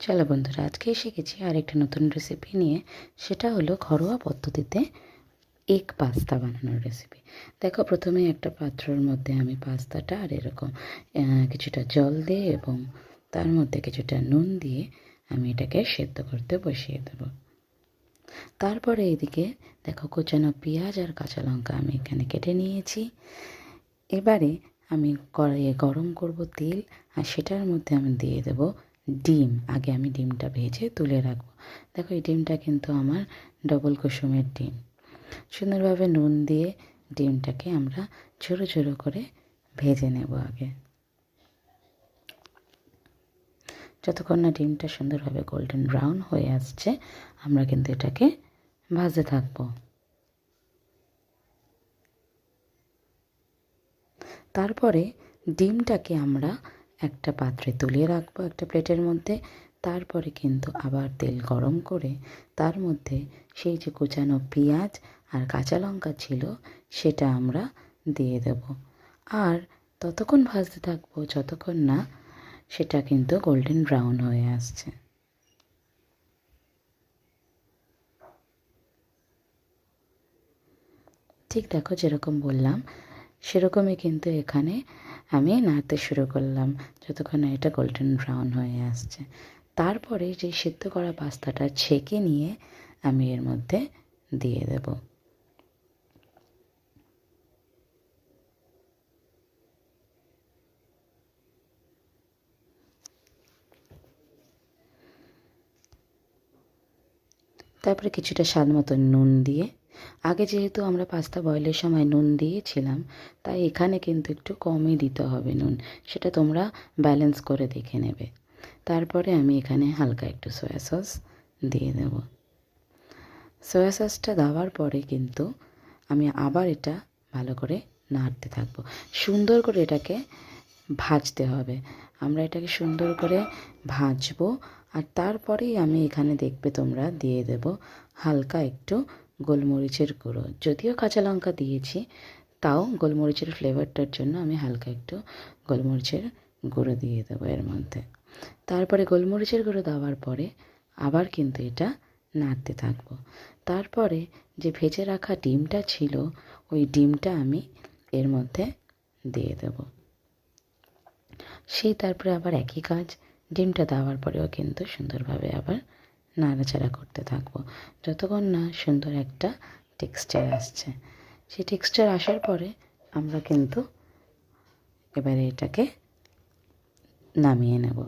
চলো বন্ধুরা, আজকে শিখেছি আরেকটা নতুন রেসিপি নিয়ে। সেটা হলো ঘরোয়া পদ্ধতিতে এগ পাস্তা বানানোর রেসিপি। দেখো, প্রথমে একটা পাত্রের মধ্যে আমি পাস্তাটা আর এরকম কিছুটা জল দিয়ে এবং তার মধ্যে কিছুটা নুন দিয়ে আমি এটাকে সেদ্ধ করতে বসিয়ে দেব। তারপরে এদিকে দেখো, কোচানো পেঁয়াজ আর কাঁচা লঙ্কা আমি এখানে কেটে নিয়েছি। এবারে আমি কড়াইয়ে গরম করব তেল, আর সেটার মধ্যে আমি দিয়ে দেব ডিম। আগে আমি ডিমটা ভেজে তুলে রাখবো। দেখো, এই ডিমটা কিন্তু আমার ডবল কুসুমের ডিম। সুন্দরভাবে নুন দিয়ে ডিমটাকে আমরা ছোটো ছোটো করে ভেজে নেব আগে। যতক্ষণ না ডিমটা সুন্দরভাবে গোল্ডেন ব্রাউন হয়ে আসছে, আমরা কিন্তু এটাকে ভাজতে থাকবো। তারপরে ডিমটাকে আমরা একটা পাত্রে তুলে রাখবো, একটা প্লেটের মধ্যে। তারপরে কিন্তু আবার তেল গরম করে তার মধ্যে সেই যে কুচানো পেঁয়াজ আর কাঁচা লঙ্কা ছিল সেটা আমরা দিয়ে দেব। আর ততক্ষণ ভাজতে থাকবো যতক্ষণ না সেটা কিন্তু গোল্ডেন ব্রাউন হয়ে আসছে। ঠিক দেখো, যেরকম বললাম সেরকমই কিন্তু এখানে আমি নাড়তে শুরু করলাম যতক্ষণ না এটা গোল্ডেন ব্রাউন হয়ে আসছে। তারপরে যে সিদ্ধ করা পাস্তাটা ছেঁকে নিয়ে আমি এর মধ্যে দিয়ে দেব। তারপরে কিছুটা স্বাদ মতো নুন দিয়ে, আগে যেহেতু আমরা পাস্তা বয়েলের সময় নুন দিয়েছিলাম, তাই এখানে কিন্তু একটু কমই দিতে হবে নুন। সেটা তোমরা ব্যালেন্স করে দেখে নেবে। তারপরে আমি এখানে হালকা একটু সয়া সস দিয়ে দেব। সয়া সসটা দেওয়ার পরে কিন্তু আমি আবার এটা ভালো করে নাড়তে থাকবো। সুন্দর করে এটাকে ভাজতে হবে। আমরা এটাকে সুন্দর করে ভাজবো। আর তারপরেই আমি এখানে দেখবে তোমরা দিয়ে দেব হালকা একটু গোলমরিচের গুঁড়ো। যদিও কাঁচা লঙ্কা দিয়েছি, তাও গোলমরিচের ফ্লেভারটার জন্য আমি হালকা একটু গোলমরিচের গুঁড়ো দিয়ে দেবো এর মধ্যে। তারপরে গোলমরিচের গুঁড়ো দেওয়ার পরে আবার কিন্তু এটা নাড়তে থাকবো। তারপরে যে ভেজে রাখা ডিমটা ছিল, ওই ডিমটা আমি এর মধ্যে দিয়ে দেবো। তারপরে আবার একই কাজ, ডিমটা দেওয়ার পরেও কিন্তু সুন্দরভাবে আবার নাড়াচাড়া করতে থাকবো যতক্ষণ না সুন্দর একটা টেক্সচার আসছে। সেই টেক্সচার আসার পরে আমরা কিন্তু এবারে এটাকে নামিয়ে নেব।